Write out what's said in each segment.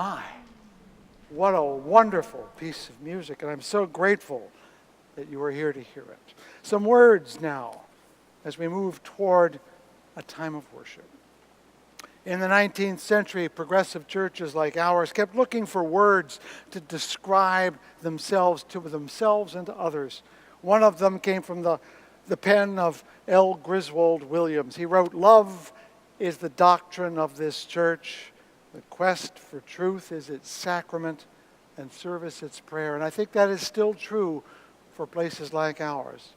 My, what a wonderful piece of music, and I'm so grateful that you were here to hear it. Some words now as we move toward a time of worship. In the 19th century, progressive churches like ours kept looking for words to describe themselves to themselves and to others. One of them came from the pen of L. Griswold Williams. He wrote, "Love is the doctrine of this church. The quest for truth is its sacrament, and service its prayer." And I think that is still true for places like ours.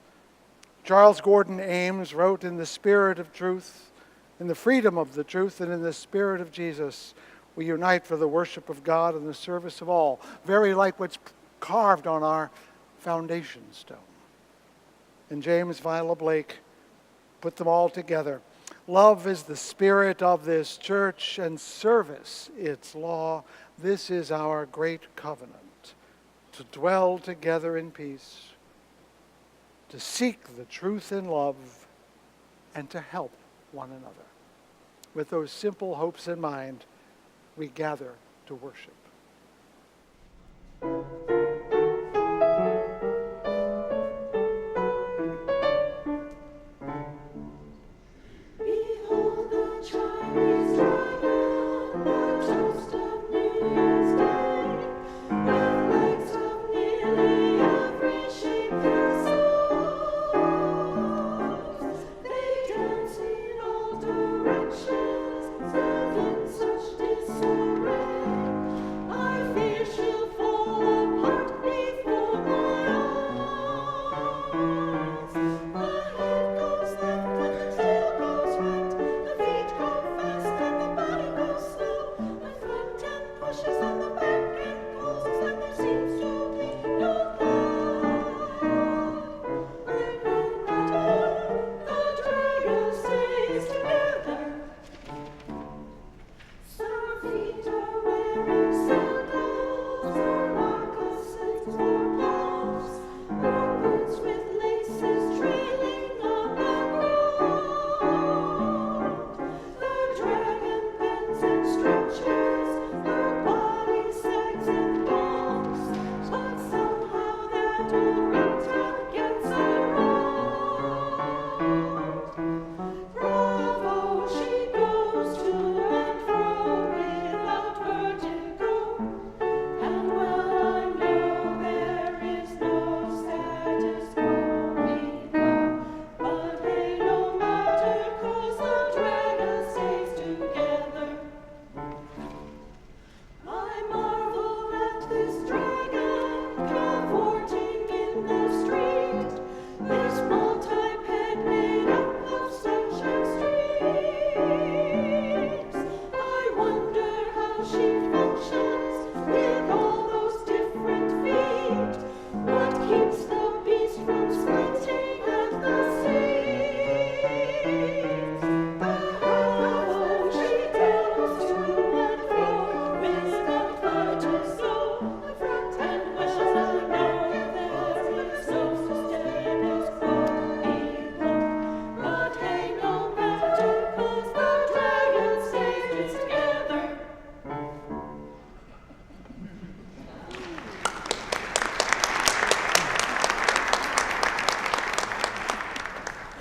Charles Gordon Ames wrote, "In the spirit of truth, in the freedom of the truth, and in the spirit of Jesus, we unite for the worship of God and the service of all," very like what's carved on our foundation stone. And James Viola Blake put them all together. Love is the spirit of this church, and service its law. This is our great covenant, to dwell together in peace, to seek the truth in love, and to help one another. With those simple hopes in mind, we gather to worship.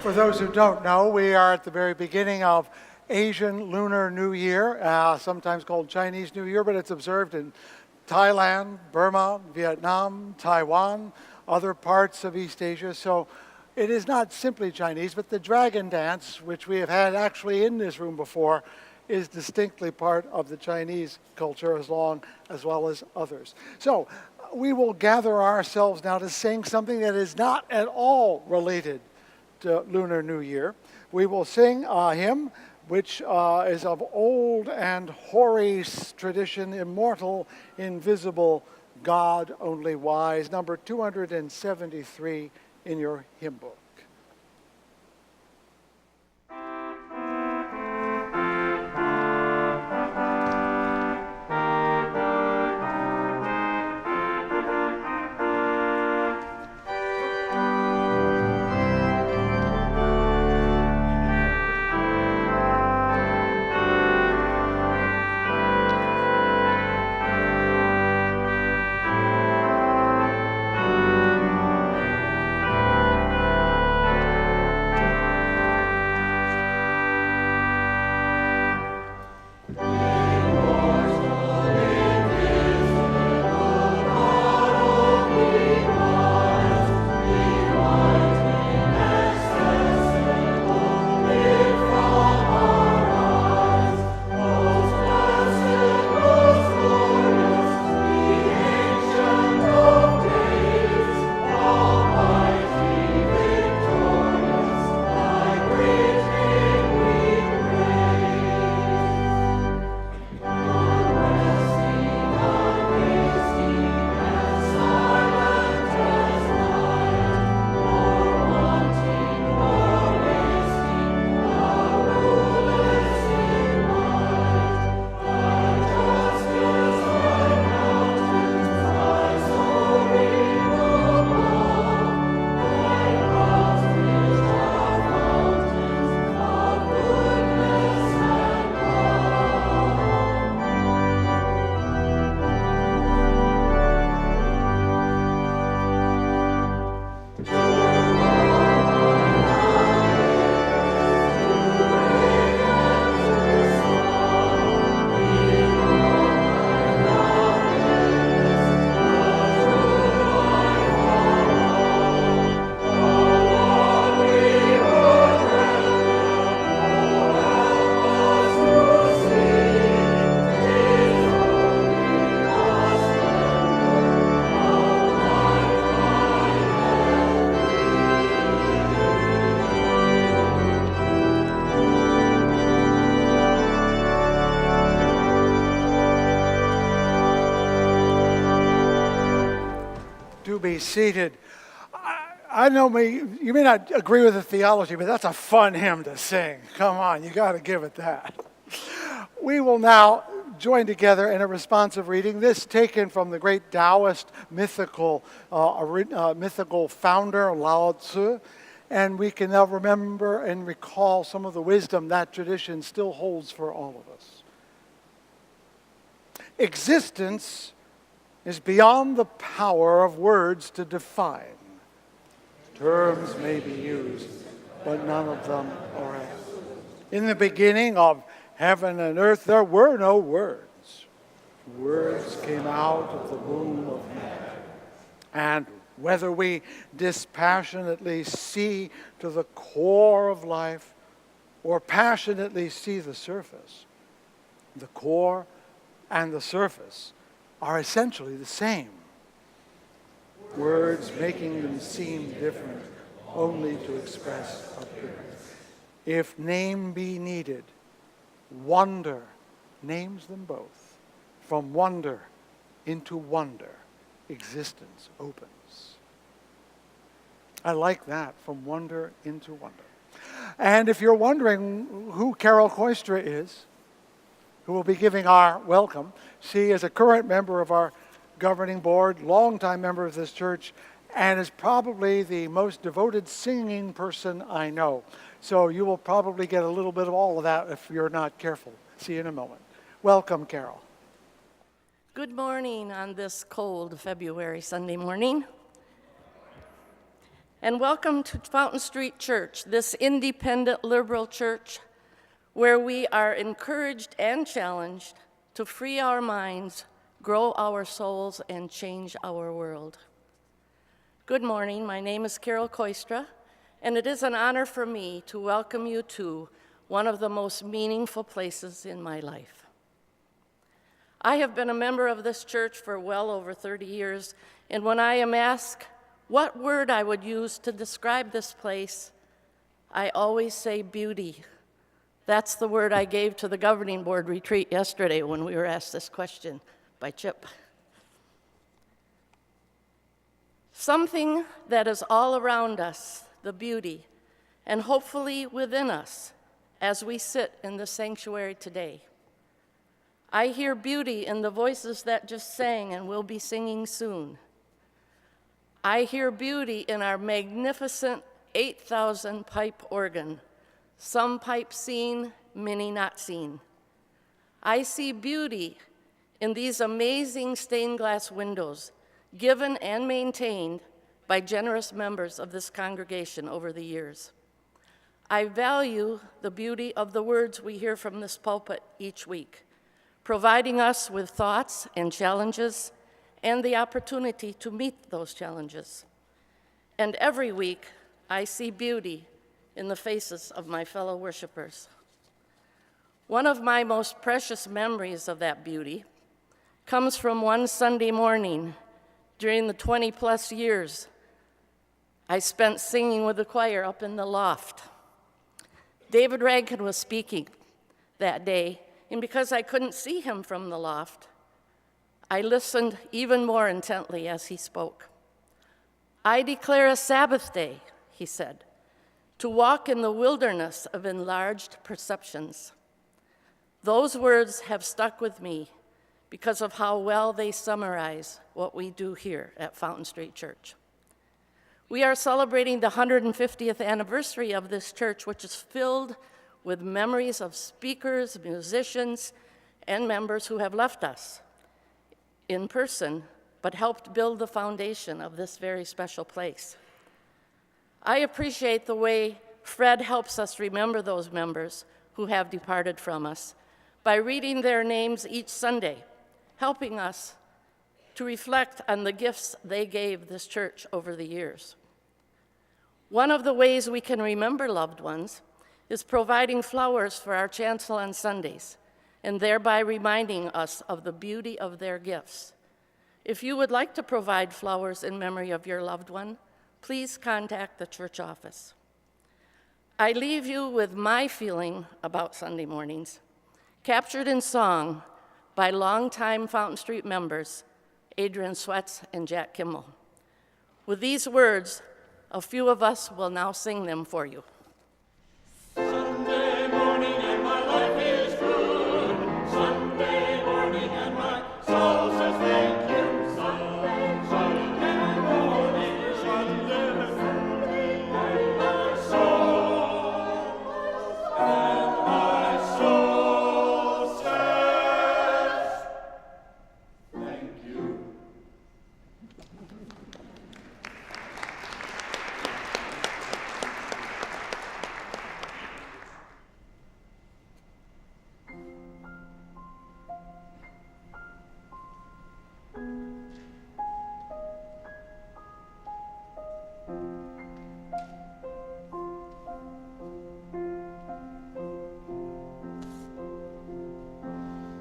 For those who don't know, we are at the very beginning of Asian Lunar New Year, sometimes called Chinese New Year, but it's observed in Thailand, Burma, Vietnam, Taiwan, other parts of East Asia. So it is not simply Chinese, but the dragon dance, which we have had actually in this room before, is distinctly part of the Chinese culture as well as others. So we will gather ourselves now to sing something that is not at all related to Lunar New Year. We will sing a hymn which is of old and hoary tradition, immortal, invisible, God only wise, number 273 in your hymn book. be seated. I know you may not agree with the theology, but that's a fun hymn to sing. Come on, you got to give it that. We will now join together in a responsive reading. This taken from the great Taoist mythical founder, Lao Tzu. And we can now remember and recall some of the wisdom that tradition still holds for all of us. Existence is beyond the power of words to define. Terms may be used, but none of them are apt. In the beginning of heaven and earth, there were no words. Words came out of the womb of man. And whether we dispassionately see to the core of life or passionately see the surface, the core and the surface are essentially the same. Words making them seem different only to express appearance. If name be needed, wonder names them both. From wonder into wonder, existence opens. I like that, from wonder into wonder. And if you're wondering who Carol Kooistra is, who will be giving our welcome, she is a current member of our governing board, longtime member of this church, and is probably the most devoted singing person I know. So you will probably get a little bit of all of that if you're not careful. See you in a moment. Welcome, Carol. Good morning on this cold February Sunday morning. And welcome to Fountain Street Church, this independent liberal church where we are encouraged and challenged to free our minds, grow our souls, and change our world. Good morning, my name is Carol Kooistra, and it is an honor for me to welcome you to one of the most meaningful places in my life. I have been a member of this church for well over 30 years, and when I am asked what word I would use to describe this place, I always say beauty. That's the word I gave to the governing board retreat yesterday when we were asked this question by Chip. Something that is all around us, the beauty, and hopefully within us as we sit in the sanctuary today. I hear beauty in the voices that just sang and will be singing soon. I hear beauty in our magnificent 8,000 pipe organ, some pipes seen, many not seen. I see beauty in these amazing stained glass windows, given and maintained by generous members of this congregation over the years. I value the beauty of the words we hear from this pulpit each week, providing us with thoughts and challenges and the opportunity to meet those challenges. And every week, I see beauty in the faces of my fellow worshipers. One of my most precious memories of that beauty comes from one Sunday morning during the 20-plus years I spent singing with the choir up in the loft. David Rankin was speaking that day, and because I couldn't see him from the loft, I listened even more intently as he spoke. I declare a Sabbath day, he said, to walk in the wilderness of enlarged perceptions. Those words have stuck with me because of how well they summarize what we do here at Fountain Street Church. We are celebrating the 150th anniversary of this church, which is filled with memories of speakers, musicians, and members who have left us in person, but helped build the foundation of this very special place. I appreciate the way Fred helps us remember those members who have departed from us by reading their names each Sunday, helping us to reflect on the gifts they gave this church over the years. One of the ways we can remember loved ones is providing flowers for our chancel on Sundays, and thereby reminding us of the beauty of their gifts. If you would like to provide flowers in memory of your loved one, please contact the church office. I leave you with my feeling about Sunday mornings, captured in song by longtime Fountain Street members, Adrian Sweats and Jack Kimmel. With these words, a few of us will now sing them for you. Sunday morning and my life is good. Sunday morning and my soul says thank you. Sunday morning, Sunday, and my soul says thank you.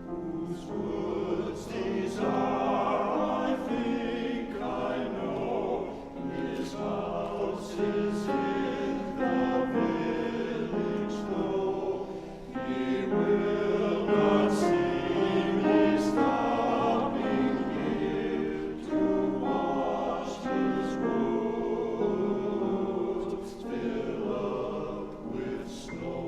Whose words these are, I think I know. His house is in the village, though he will not see me stopping here to wash his robes fill up with snow.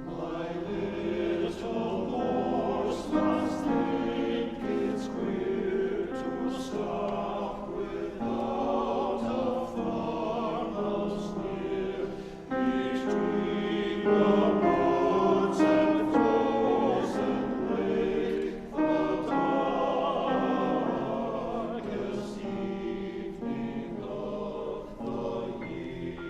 My little horse must think it's queer to stop without a farmhouse near, between the woods and frozen lake, the darkest evening of the year.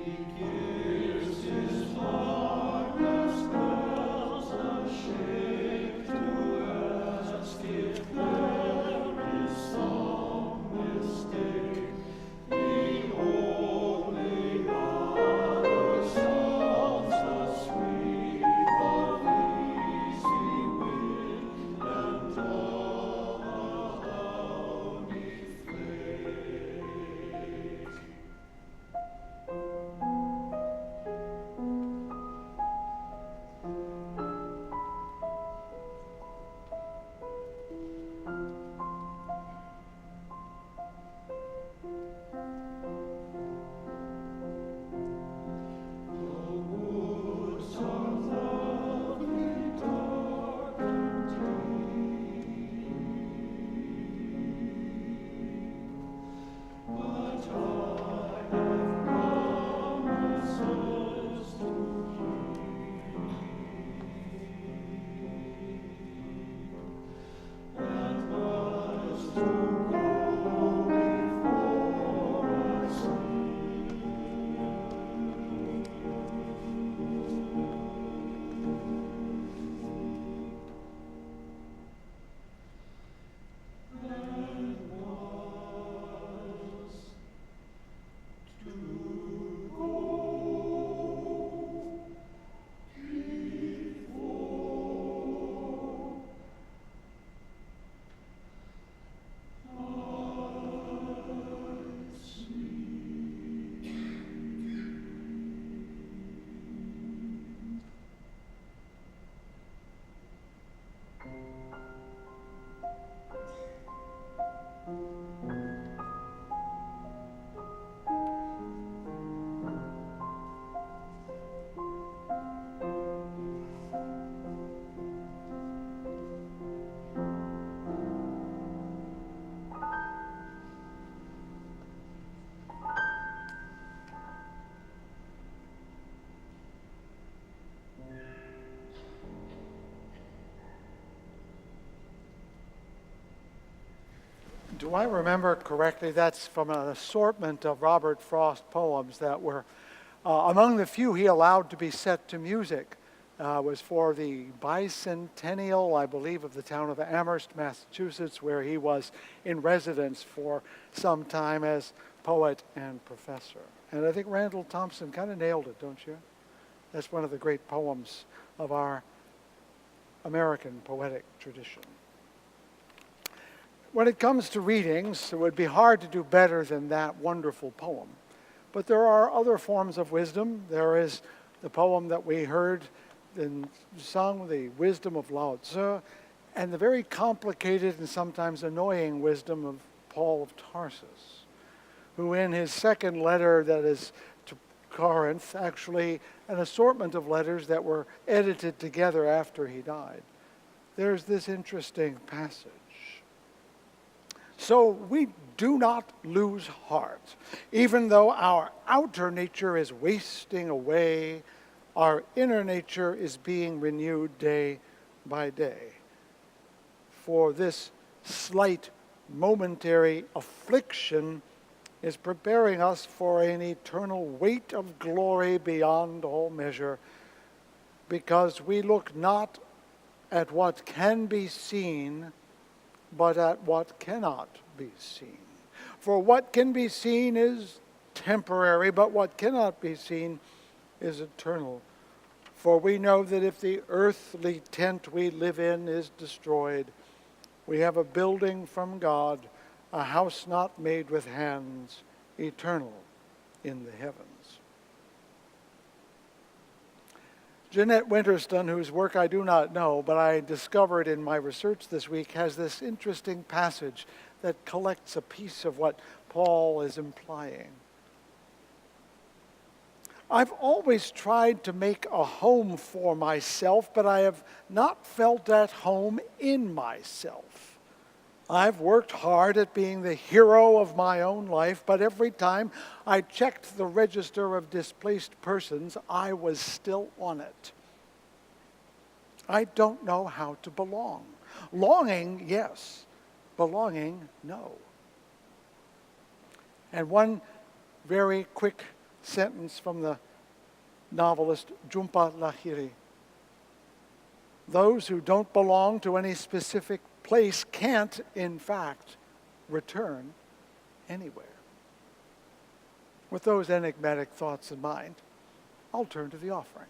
He gives his harmless bells a shake to ask if there is some mistake. The only other sounds the sweep of easy wind and all the downy flakes. The woods are lovely, dark and deep, but I have promises to keep, and must to go before I sleep. And was to Do I remember correctly? That's from an assortment of Robert Frost poems that were among the few he allowed to be set to music. Was for the bicentennial, I believe, of the town of Amherst, Massachusetts, where he was in residence for some time as poet and professor. And I think Randall Thompson kind of nailed it, don't you? That's one of the great poems of our American poetic tradition. When it comes to readings, it would be hard to do better than that wonderful poem. But there are other forms of wisdom. There is the poem that we heard and sung, The Wisdom of Lao Tzu, and the very complicated and sometimes annoying wisdom of Paul of Tarsus, who in his second letter that is to Corinth, actually an assortment of letters that were edited together after he died. There's this interesting passage. So we do not lose heart. Even though our outer nature is wasting away, our inner nature is being renewed day by day. For this slight momentary affliction is preparing us for an eternal weight of glory beyond all measure, because we look not at what can be seen, but at what cannot be seen. For what can be seen is temporary, but what cannot be seen is eternal. For we know that if the earthly tent we live in is destroyed, we have a building from God, a house not made with hands, eternal in the heavens. Jeanette Winterston, whose work I do not know, but I discovered in my research this week, has this interesting passage that collects a piece of what Paul is implying. I've always tried to make a home for myself, but I have not felt at home in myself. I've worked hard at being the hero of my own life, but every time I checked the register of displaced persons, I was still on it. I don't know how to belong. Longing, yes. Belonging, no. And one very quick sentence from the novelist Jhumpa Lahiri. Those who don't belong to any specific place can't, in fact, return anywhere. With those enigmatic thoughts in mind, I'll turn to the offering.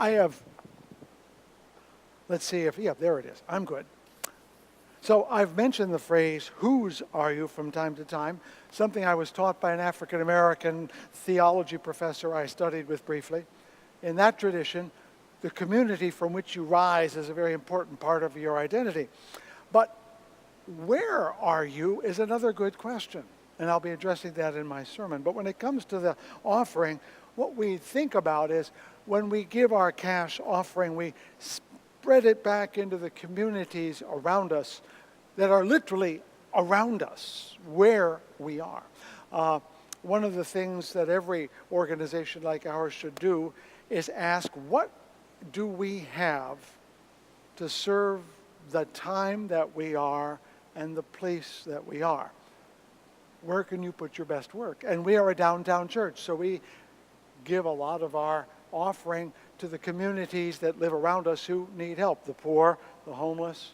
I have, let's see if, yeah, there it is. I'm good. So I've mentioned the phrase, whose are you, from time to time, something I was taught by an African-American theology professor I studied with briefly. In that tradition, the community from which you rise is a very important part of your identity. But where are you is another good question, and I'll be addressing that in my sermon. But when it comes to the offering, what we think about is when we give our cash offering, we spread it back into the communities around us that are literally around us, where we are. One of the things that every organization like ours should do is ask, what do we have to serve the time that we are and the place that we are? Where can you put your best work? And we are a downtown church, so we give a lot of our offering to the communities that live around us who need help, the poor, the homeless,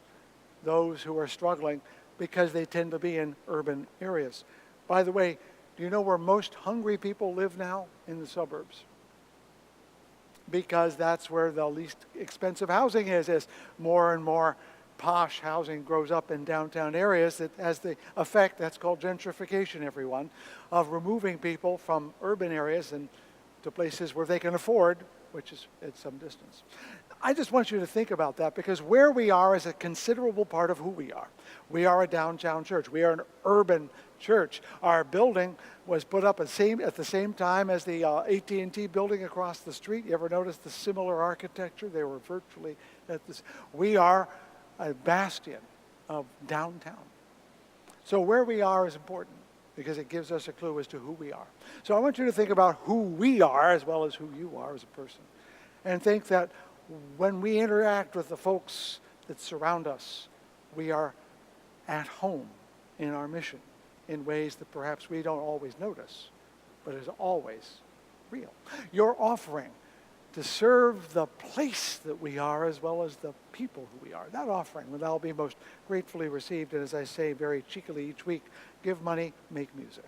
those who are struggling, because they tend to be in urban areas. By the way, do you know where most hungry people live now? In the suburbs. Because that's where the least expensive housing is, as more and more posh housing grows up in downtown areas. That has the effect, that's called gentrification, everyone, of removing people from urban areas and to places where they can afford, which is at some distance. I just want you to think about that, because where we are is a considerable part of who we are. We are a downtown church. We are an urban church. Our building was put up at the same time as the AT&T building across the street. You ever notice the similar architecture? They were virtually at this. We are a bastion of downtown. So where we are is important, because it gives us a clue as to who we are. So I want you to think about who we are as well as who you are as a person. And think that when we interact with the folks that surround us, we are at home in our mission in ways that perhaps we don't always notice, but is always real. Your offering to serve the place that we are as well as the people who we are. That offering will now be most gratefully received, and as I say very cheekily each week, give money, make music.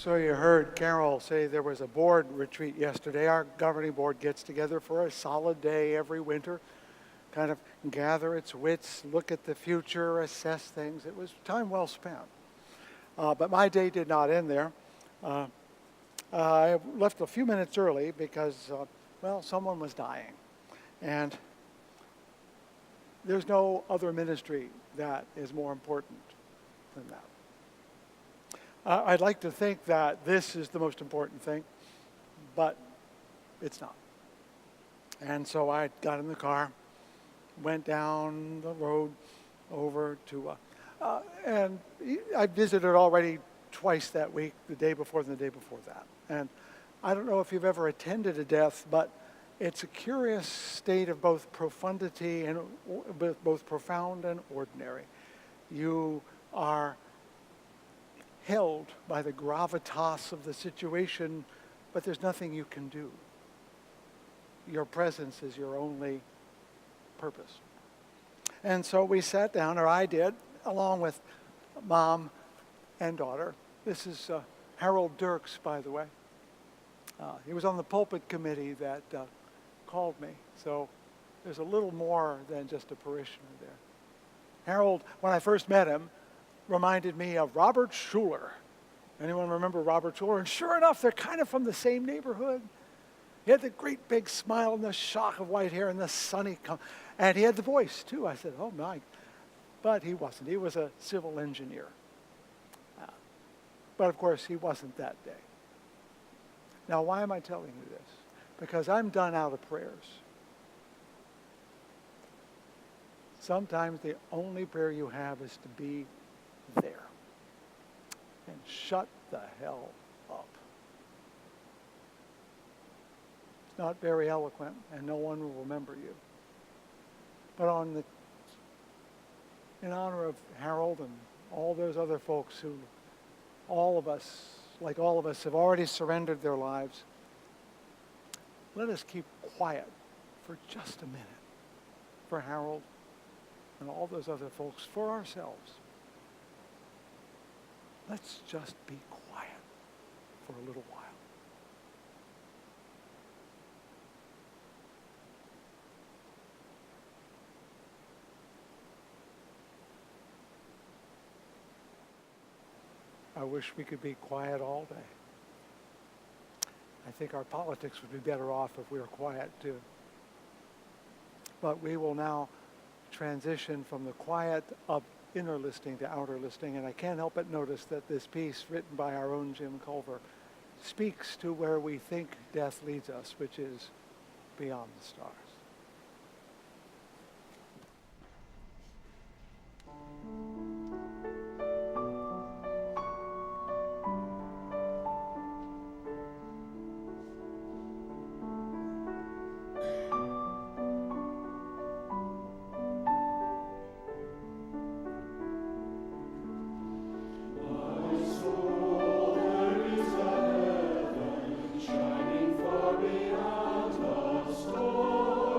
So you heard Carol say there was a board retreat yesterday. Our governing board gets together for a solid day every winter, kind of gather its wits, look at the future, assess things. It was time well spent. But my day did not end there. I left a few minutes early because, well, someone was dying. And there's no other ministry that is more important than that. I'd like to think that this is the most important thing, but it's not. And so I got in the car, went down the road over to, and I visited already twice that week, the day before and the day before that. And I don't know if you've ever attended a death, but it's a curious state of both profundity and both profound and ordinary. You are held by the gravitas of the situation, but there's nothing you can do. Your presence is your only purpose. And so we sat down, or I did, along with mom and daughter. This is Harold Dirks, by the way. He was on the pulpit committee that called me. So there's a little more than just a parishioner there. Harold, when I first met him, reminded me of Robert Schuller. Anyone remember Robert Schuller? And sure enough, they're kind of from the same neighborhood. He had the great big smile and the shock of white hair and the sunny and he had the voice too. I said, oh my. But he wasn't. He was a civil engineer. But of course, he wasn't that day. Now, why am I telling you this? Because I'm done out of prayers. Sometimes the only prayer you have is to be there and shut the hell up. It's not very eloquent, and no one will remember you. But in honor of Harold and all those other folks who, all of us, have already surrendered their lives, let us keep quiet for just a minute for Harold and all those other folks, for ourselves. Let's just be quiet for a little while. I wish we could be quiet all day. I think our politics would be better off if we were quiet too. But we will now transition from the quiet of inner listening to outer listening, and I can't help but notice that this piece, written by our own Jim Culver, speaks to where we think death leads us, which is beyond the stars. Shining far beyond the storm.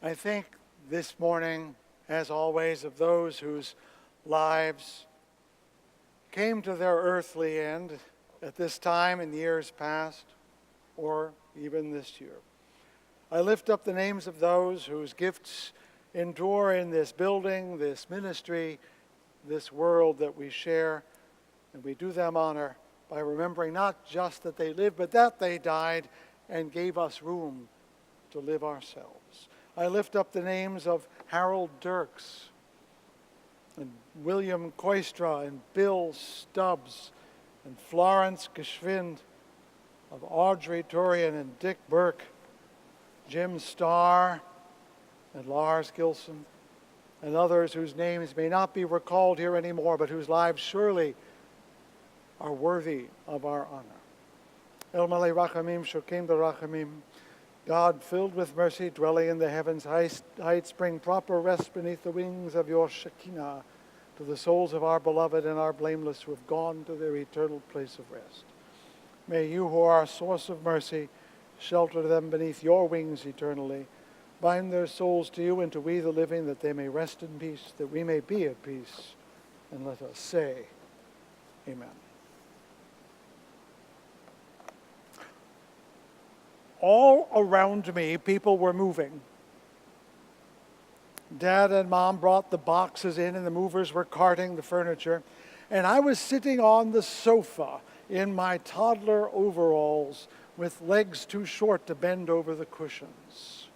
I think this morning, as always, of those whose lives came to their earthly end at this time in years past, or even this year. I lift up the names of those whose gifts endure in this building, this ministry, this world that we share, and we do them honor by remembering not just that they lived, but that they died and gave us room to live ourselves. I lift up the names of Harold Dirks and William Kooistra and Bill Stubbs and Florence Geschwind, of Audrey Turian and Dick Burke, Jim Starr and Lars Gilson, and others whose names may not be recalled here anymore, but whose lives surely are worthy of our honor. El Malay Rachamim Shokim Rachamim, God filled with mercy, dwelling in the heavens heights, bring proper rest beneath the wings of your Shekinah to the souls of our beloved and our blameless who have gone to their eternal place of rest. May you, who are a source of mercy, shelter them beneath your wings eternally. Bind their souls to you and to we the living, that they may rest in peace, that we may be at peace. And let us say, Amen. All around me, people were moving. Dad and Mom brought the boxes in, and the movers were carting the furniture. And I was sitting on the sofa in my toddler overalls with legs too short to bend over the cushions.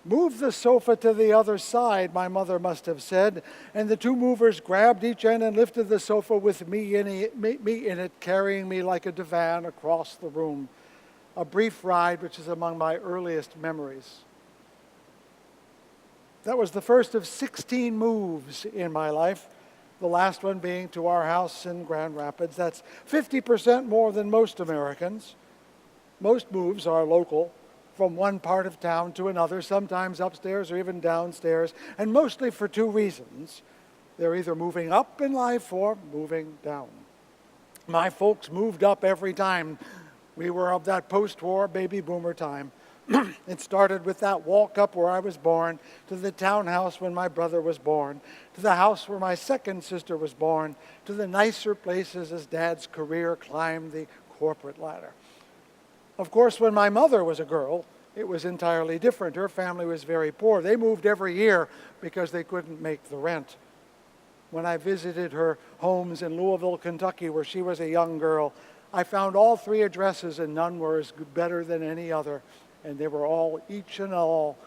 Move the sofa to the other side, my mother must have said, and the two movers grabbed each end and lifted the sofa with me in it, carrying me like a divan across the room. A brief ride which is among my earliest memories. That was the first of 16 moves in my life, the last one being to our house in Grand Rapids. That's 50% more than most Americans. Most moves are local, from one part of town to another, sometimes upstairs or even downstairs, and mostly for two reasons. They're either moving up in life or moving down. My folks moved up every time. We were of that post-war baby boomer time. It started with that walk up where I was born, to the townhouse when my brother was born, to the house where my second sister was born, to the nicer places as Dad's career climbed the corporate ladder. Of course, when my mother was a girl, it was entirely different. Her family was very poor. They moved every year because they couldn't make the rent. When I visited her homes in Louisville, Kentucky, where she was a young girl, I found all three addresses, and none were as better than any other. And they were all, each and all,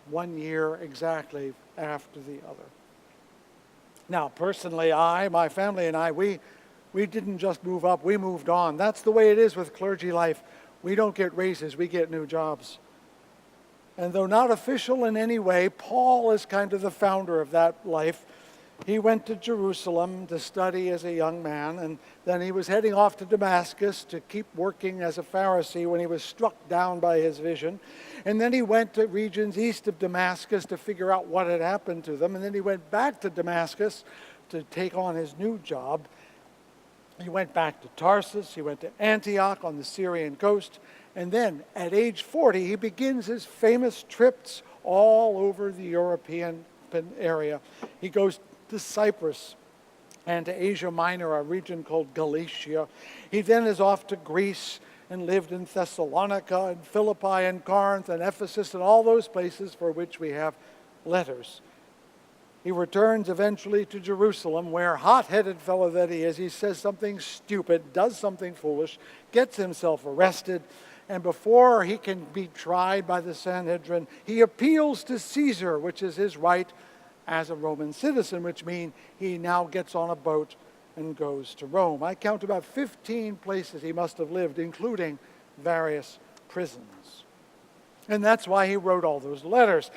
1 year exactly after the other. Now, personally, my family and I, we didn't just move up, we moved on. That's the way it is with clergy life. We don't get raises, we get new jobs. And though not official in any way, Paul is kind of the founder of that life. He went to Jerusalem to study as a young man, and then he was heading off to Damascus to keep working as a Pharisee when he was struck down by his vision. And then he went to regions east of Damascus to figure out what had happened to them. And then he went back to Damascus to take on his new job. He went back to Tarsus, he went to Antioch on the Syrian coast, and then at age 40, he begins his famous trips all over the European area. He goes to Cyprus and to Asia Minor, a region called Galatia. He then is off to Greece and lived in Thessalonica and Philippi and Corinth and Ephesus and all those places for which we have letters. He returns eventually to Jerusalem, where, hot-headed fellow that he is, he says something stupid, does something foolish, gets himself arrested, and before he can be tried by the Sanhedrin, he appeals to Caesar, which is his right as a Roman citizen, which means he now gets on a boat and goes to Rome. I count about 15 places he must have lived, including various prisons. And that's why he wrote all those letters.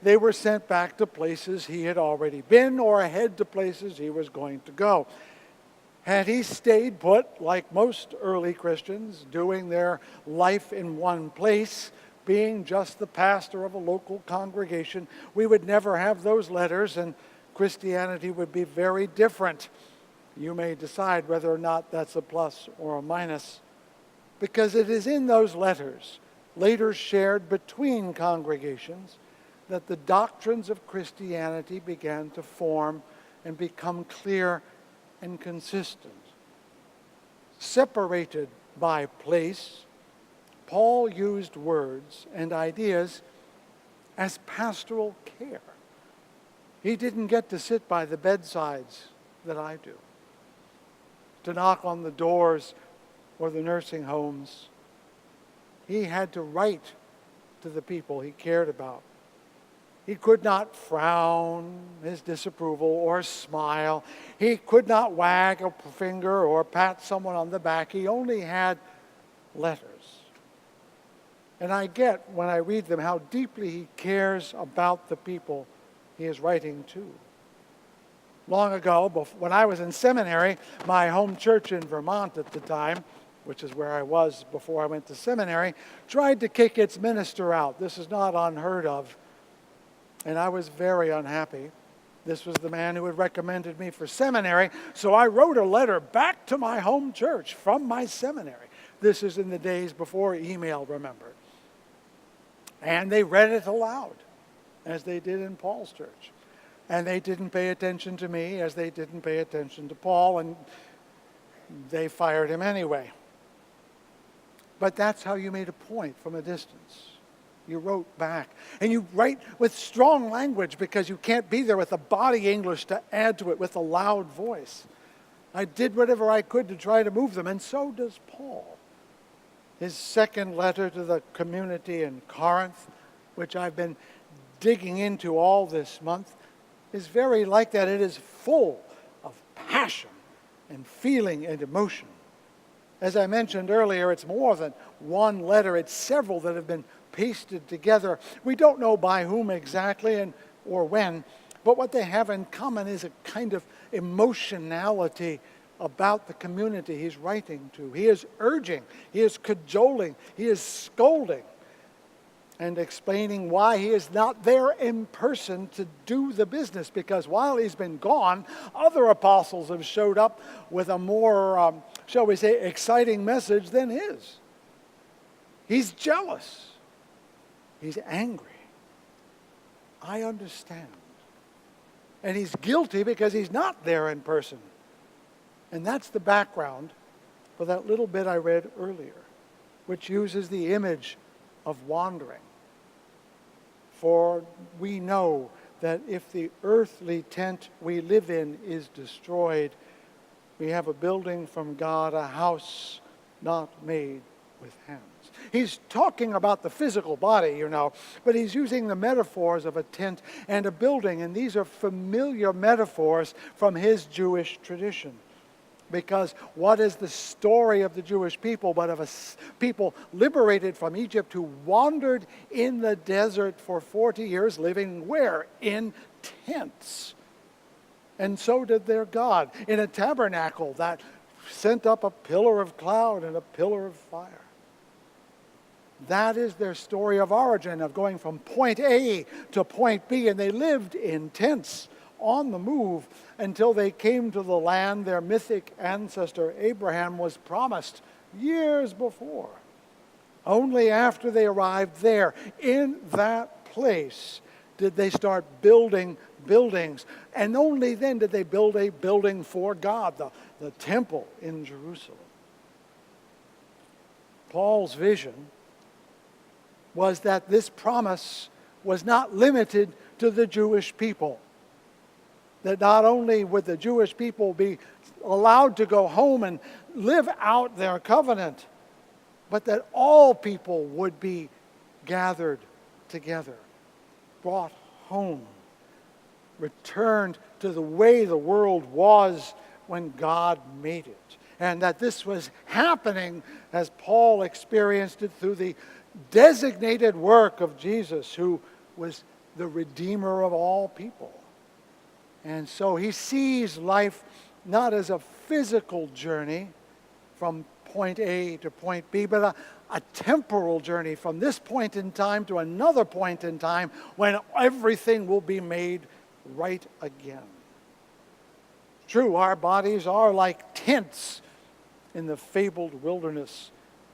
They were sent back to places he had already been, or ahead to places he was going to go. Had he stayed put, like most early Christians, doing their life in one place, being just the pastor of a local congregation, we would never have those letters, and Christianity would be very different. You may decide whether or not that's a plus or a minus, because it is in those letters later shared between congregations, that the doctrines of Christianity began to form and become clear and consistent. Separated by place, Paul used words and ideas as pastoral care. He didn't get to sit by the bedsides that I do, to knock on the doors or the nursing homes. He had to write to the people he cared about. He could not frown his disapproval or smile. He could not wag a finger or pat someone on the back. He only had letters. And I get, when I read them, how deeply he cares about the people he is writing to. Long ago, when I was in seminary, my home church in Vermont at the time, which is where I was before I went to seminary, tried to kick its minister out. This is not unheard of. And I was very unhappy. This was the man who had recommended me for seminary. So I wrote a letter back to my home church from my seminary. This is in the days before email, remember. And they read it aloud, as they did in Paul's church. And they didn't pay attention to me, as they didn't pay attention to Paul, and they fired him anyway. But that's how you made a point from a distance. You wrote back. And you write with strong language because you can't be there with the body English to add to it with a loud voice. I did whatever I could to try to move them, and so does Paul. His second letter to the community in Corinth, which I've been digging into all this month, is very like that. It is full of passion and feeling and emotion. As I mentioned earlier, it's more than one letter. It's several that have been pasted together. We don't know by whom exactly or when, but what they have in common is a kind of emotionality about the community he's writing to. He is urging, he is cajoling, he is scolding, and explaining why he is not there in person to do the business, because while he's been gone, other apostles have showed up with a more, shall we say, exciting message than his. He's jealous. He's angry. I understand. And he's guilty because he's not there in person. And that's the background for that little bit I read earlier, which uses the image of wandering. For we know that if the earthly tent we live in is destroyed, we have a building from God, a house not made with hands. He's talking about the physical body, you know, but he's using the metaphors of a tent and a building, and these are familiar metaphors from his Jewish tradition. Because what is the story of the Jewish people but of a people liberated from Egypt who wandered in the desert for 40 years, living where? In tents. And so did their God, in a tabernacle that sent up a pillar of cloud and a pillar of fire. That is their story of origin, of going from point A to point B, and they lived in tents on the move until they came to the land their mythic ancestor Abraham was promised years before. Only after they arrived there, in that place, did they start building buildings. And only then did they build a building for God, the temple in Jerusalem. Paul's vision was that this promise was not limited to the Jewish people. That not only would the Jewish people be allowed to go home and live out their covenant, but that all people would be gathered together, brought home, returned to the way the world was when God made it. And that this was happening as Paul experienced it through the designated work of Jesus, who was the Redeemer of all people. And so he sees life not as a physical journey from point A to point B, but a temporal journey from this point in time to another point in time when everything will be made right again. True, our bodies are like tents in the fabled wilderness,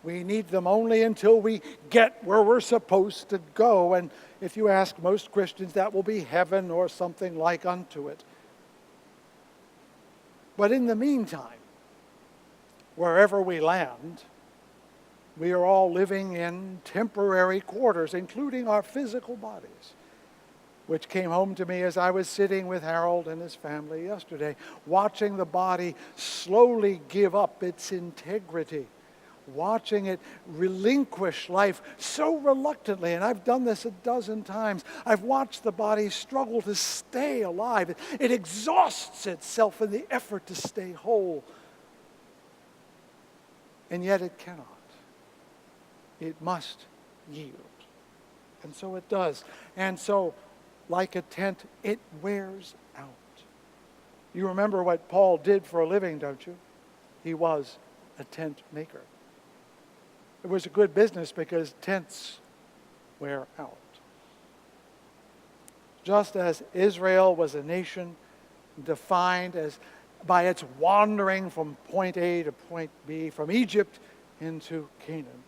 We need them only until we get where we're supposed to go. And if you ask most Christians, that will be heaven or something like unto it. But in the meantime, wherever we land, we are all living in temporary quarters, including our physical bodies, which came home to me as I was sitting with Harold and his family yesterday, watching the body slowly give up its integrity, watching it relinquish life so reluctantly. And I've done this a dozen times. I've watched the body struggle to stay alive. It exhausts itself in the effort to stay whole. And yet it cannot. It must yield. And so it does. And so, like a tent, it wears out. You remember what Paul did for a living, don't you? He was a tent maker. It was a good business because tents wear out. Just as Israel was a nation defined as by its wandering from point A to point B, from Egypt into Canaan,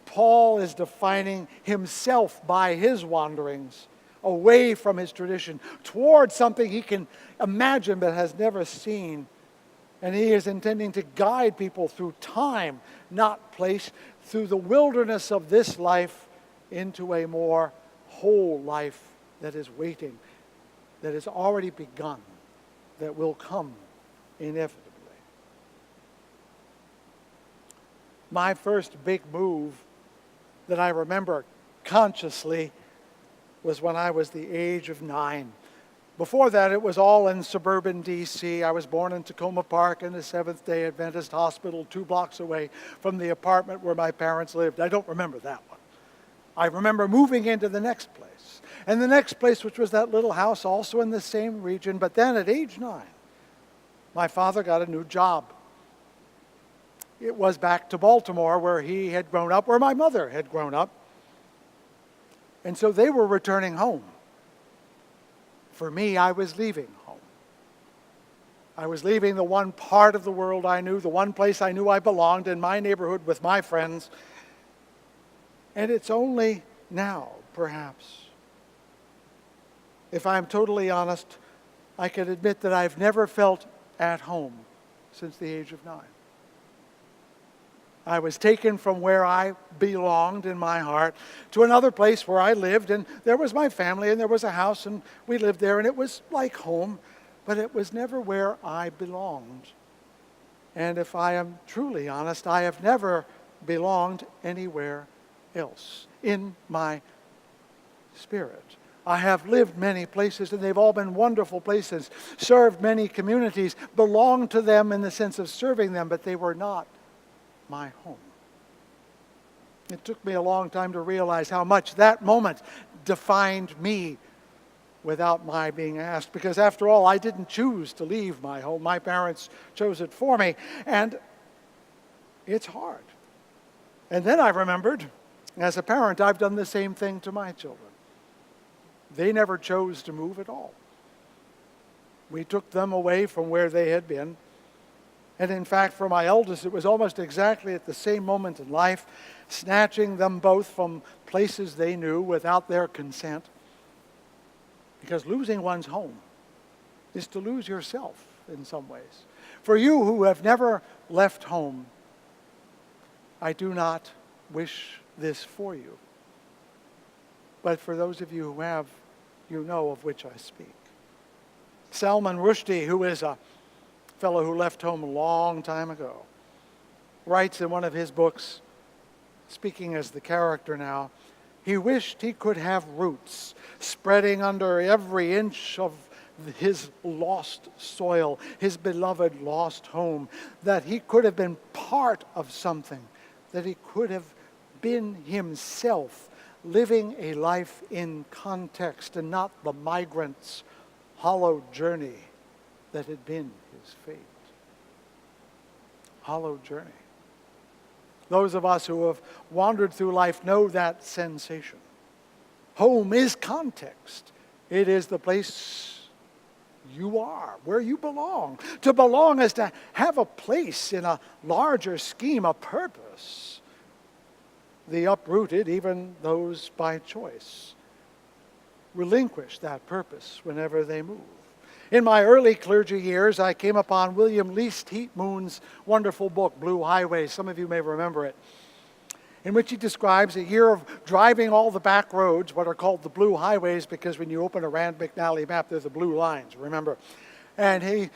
Paul is defining himself by his wanderings away from his tradition toward something he can imagine but has never seen. And he is intending to guide people through time, not place, through the wilderness of this life into a more whole life that is waiting, that has already begun, that will come inevitably. My first big move that I remember consciously was when I was the age of 9. Before that, it was all in suburban D.C. I was born in Tacoma Park in the Seventh-day Adventist Hospital 2 blocks away from the apartment where my parents lived. I don't remember that one. I remember moving into the next place. And the next place, which was that little house also in the same region. But then at age 9, my father got a new job. It was back to Baltimore where he had grown up, where my mother had grown up. And so they were returning home. For me, I was leaving home. I was leaving the one part of the world I knew, the one place I knew I belonged, in my neighborhood with my friends. And it's only now, perhaps, if I'm totally honest, I can admit that I've never felt at home since the age of 9. I was taken from where I belonged in my heart to another place where I lived, and there was my family, and there was a house, and we lived there, and it was like home, but it was never where I belonged. And if I am truly honest, I have never belonged anywhere else in my spirit. I have lived many places, and they've all been wonderful places, served many communities, belonged to them in the sense of serving them, but they were not my home. It took me a long time to realize how much that moment defined me without my being asked, because after all, I didn't choose to leave my home. My parents chose it for me, and it's hard. And then I remembered, as a parent, I've done the same thing to my children. They never chose to move at all. We took them away from where they had been. And in fact, for my eldest, it was almost exactly at the same moment in life, snatching them both from places they knew without their consent. Because losing one's home is to lose yourself in some ways. For you who have never left home, I do not wish this for you. But for those of you who have, you know of which I speak. Salman Rushdie, who is a fellow who left home a long time ago, writes in one of his books, speaking as the character now, he wished he could have roots spreading under every inch of his lost soil, his beloved lost home, that he could have been part of something, that he could have been himself, living a life in context and not the migrant's hollow journey that had been his fate. Hollow journey. Those of us who have wandered through life know that sensation. Home is context. It is the place you are, where you belong. To belong is to have a place in a larger scheme, a purpose. the uprooted, even those by choice, relinquish that purpose whenever they move. In my early clergy years, I came upon William Least Heat Moon's wonderful book, Blue Highways. Some of you may remember it, in which he describes a year of driving all the back roads, what are called the Blue Highways, because when you open a Rand McNally map, they're the blue lines, remember? And he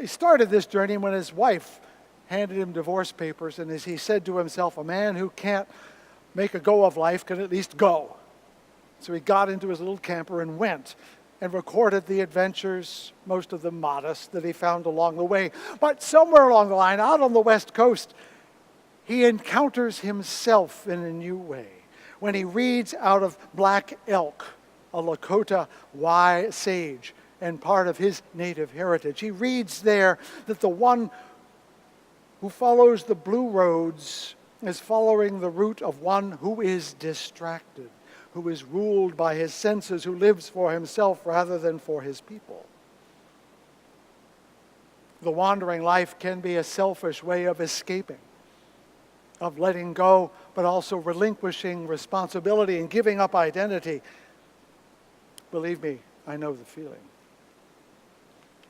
started this journey when his wife handed him divorce papers, and as he said to himself, a man who can't make a go of life can at least go. So he got into his little camper and went and recorded the adventures, most of them modest, that he found along the way. But somewhere along the line, out on the West Coast, he encounters himself in a new way when he reads out of Black Elk, a Lakota sage and part of his native heritage. He reads there that the one who follows the blue roads is following the route of one who is distracted, who is ruled by his senses, who lives for himself rather than for his people. The wandering life can be a selfish way of escaping, of letting go, but also relinquishing responsibility and giving up identity. Believe me, I know the feeling.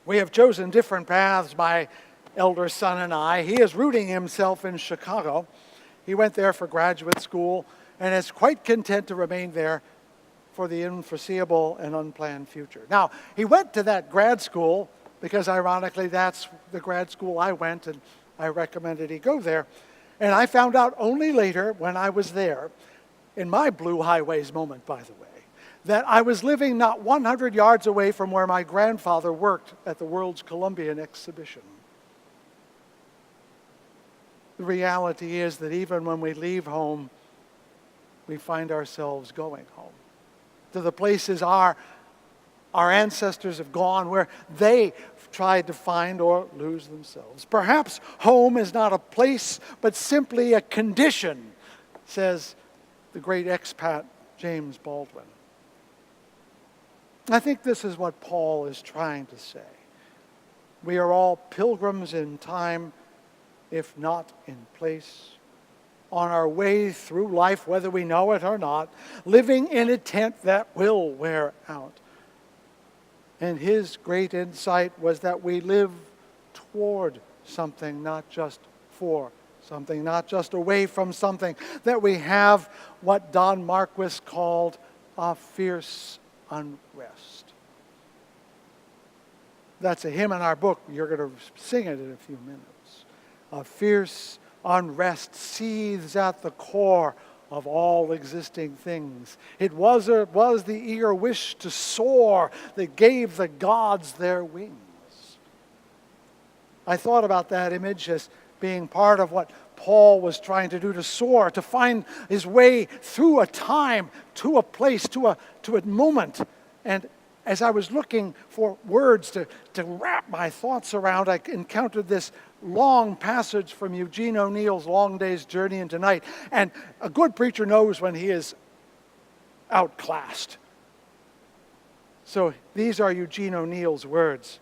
We have chosen different paths, my elder son and I. He is rooting himself in Chicago. He went there for graduate school and is quite content to remain there for the unforeseeable and unplanned future. Now, he went to that grad school because, ironically, that's the grad school I went, and I recommended he go there. And I found out only later, when I was there, in my Blue Highways moment, by the way, that I was living not 100 yards away from where my grandfather worked at the World's Columbian Exhibition. The reality is that even when we leave home, we find ourselves going home to the places our ancestors have gone, where they tried to find or lose themselves. Perhaps home is not a place, but simply a condition, says the great expat James Baldwin. I think this is what Paul is trying to say. We are all pilgrims in time, if not in place, on our way through life, whether we know it or not, living in a tent that will wear out. And his great insight was that we live toward something, not just for something, not just away from something, that we have what Don Marquis called a fierce unrest. That's a hymn in our book. You're going to sing it in a few minutes. A fierce unrest seethes at the core of all existing things. It was the eager wish to soar that gave the gods their wings. I thought about that image as being part of what Paul was trying to do, to soar, to find his way through a time, to a place, to a moment. And as I was looking for words to wrap my thoughts around, I encountered this long passage from Eugene O'Neill's Long Day's Journey into Night. And a good preacher knows when he is outclassed. So these are Eugene O'Neill's words.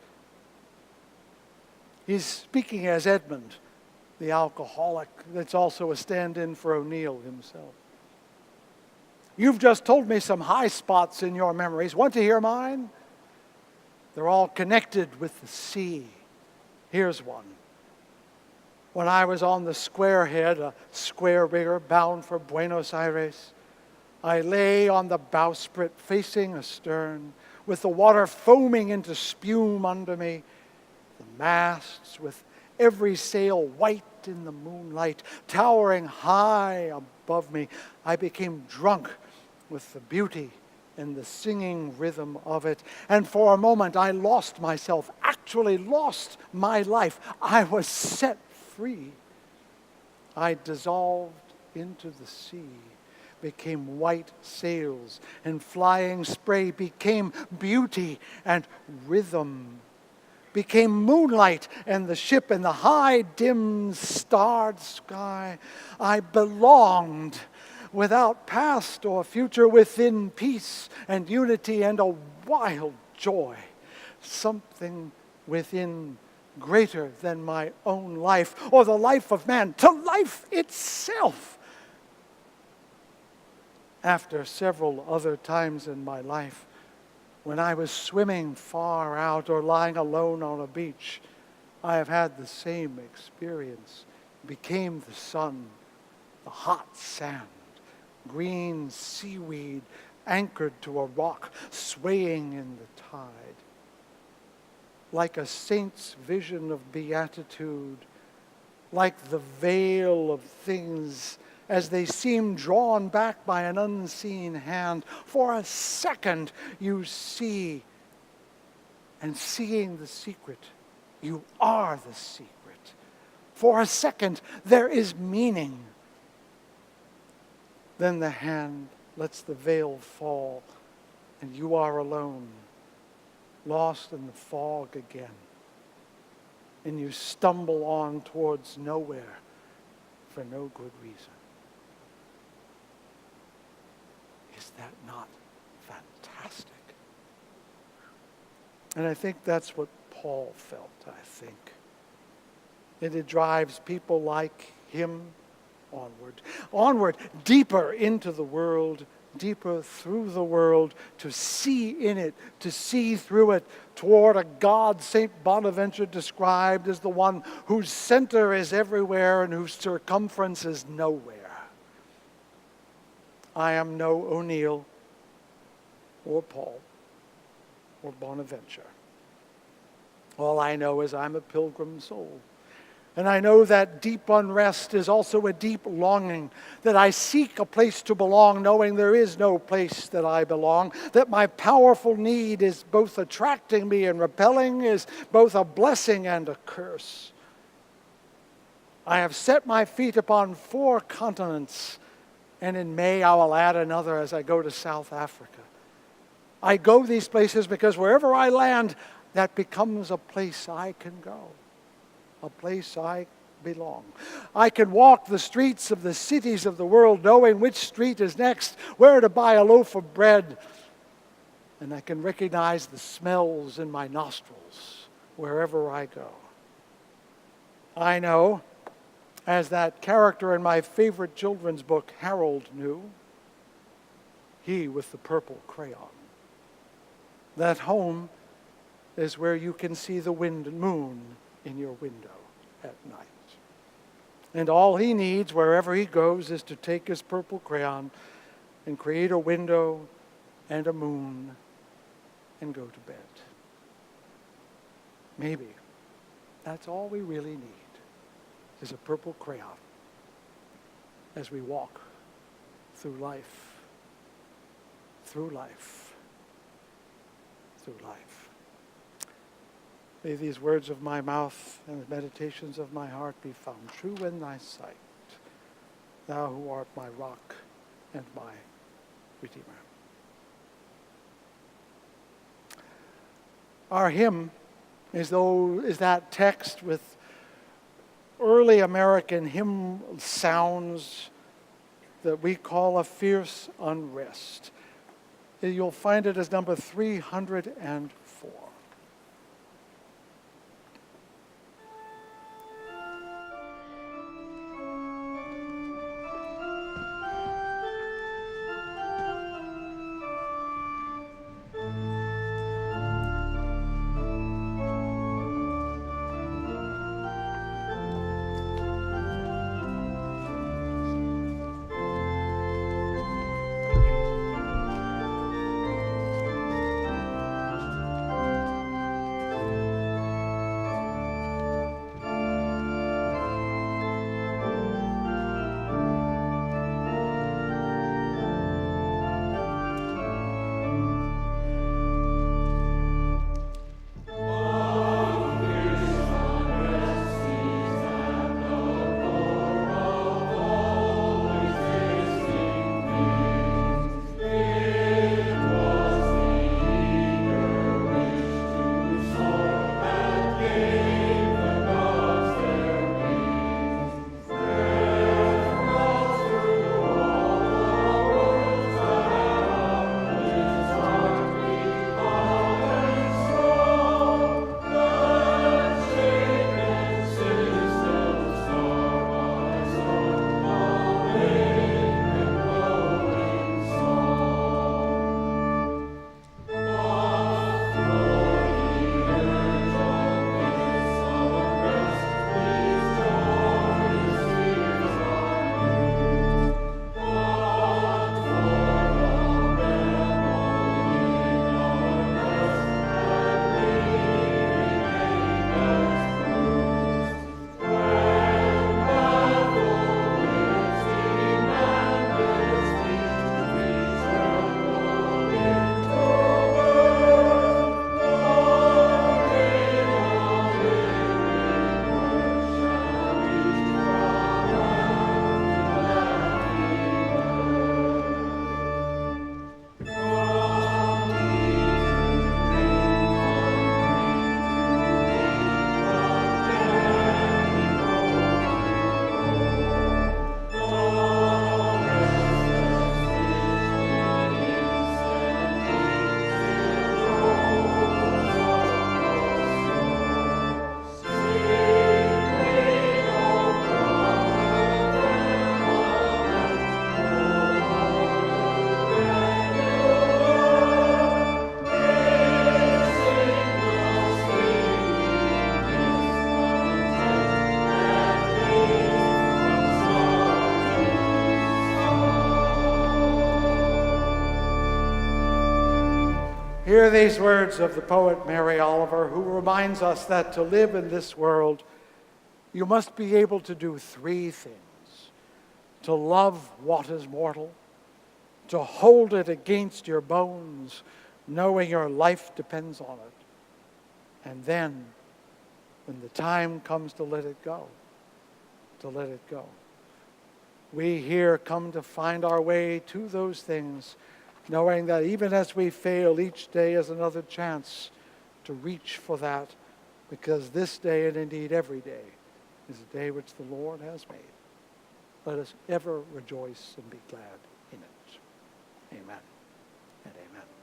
He's speaking as Edmund, the alcoholic, that's also a stand-in for O'Neill himself. You've just told me some high spots in your memories. Want to hear mine? They're all connected with the sea. Here's one. When I was on the Squarehead, a square rigger bound for Buenos Aires, I lay on the bowsprit facing astern, with the water foaming into spume under me, the masts with every sail white in the moonlight, towering high above me. I became drunk with the beauty and the singing rhythm of it. And for a moment I lost myself, actually lost my life. I was set free. I dissolved into the sea, became white sails, and flying spray became beauty and rhythm, became moonlight and the ship in the high, dim, starred sky. I belonged without past or future, within peace and unity and a wild joy, something within greater than my own life or the life of man, to life itself. after several other times in my life when I was swimming far out or lying alone on a beach, I have had the same experience. Became the sun, the hot sand, green seaweed anchored to a rock, swaying in the tide. Like a saint's vision of beatitude, like the veil of things as they seem drawn back by an unseen hand. For a second you see, and seeing the secret, you are the secret. For a second there is meaning. Then the hand lets the veil fall, and you are alone, lost in the fog again. And you stumble on towards nowhere for no good reason. Is that not fantastic? And I think that's what Paul felt, I think. And it drives people like him onward, deeper into the world, deeper through the world, to see in it, to see through it, toward a God St. Bonaventure described as the one whose center is everywhere and whose circumference is nowhere. I am no O'Neill or Paul or Bonaventure. All I know is I'm a pilgrim soul. And I know that deep unrest is also a deep longing, that I seek a place to belong, knowing there is no place that I belong, that my powerful need is both attracting me and repelling, is both a blessing and a curse. I have set my feet upon 4 continents, and in May I will add another as I go to South Africa. I go these places because wherever I land, that becomes a place I can go. A place I belong. I can walk the streets of the cities of the world knowing which street is next, where to buy a loaf of bread. And I can recognize the smells in my nostrils wherever I go. I know, as that character in my favorite children's book, Harold, knew, he with the purple crayon, that home is where you can see the wind and moon in your window at night. And all he needs wherever he goes is to take his purple crayon and create a window and a moon and go to bed. Maybe that's all we really need, is a purple crayon as we walk through life, through life, through life. May these words of my mouth and the meditations of my heart be found true in thy sight, thou who art my rock and my Redeemer. Our hymn is that text with early American hymn sounds that we call a fierce unrest. You'll find it as number 304. Hear these words of the poet Mary Oliver, who reminds us that to live in this world, you must be able to do three things: to love what is mortal, to hold it against your bones, knowing your life depends on it, and then, when the time comes to let it go, to let it go. We here come to find our way to those things, knowing that even as we fail, each day is another chance to reach for that, because this day, and indeed every day, is a day which the Lord has made. Let us ever rejoice and be glad in it. Amen and amen.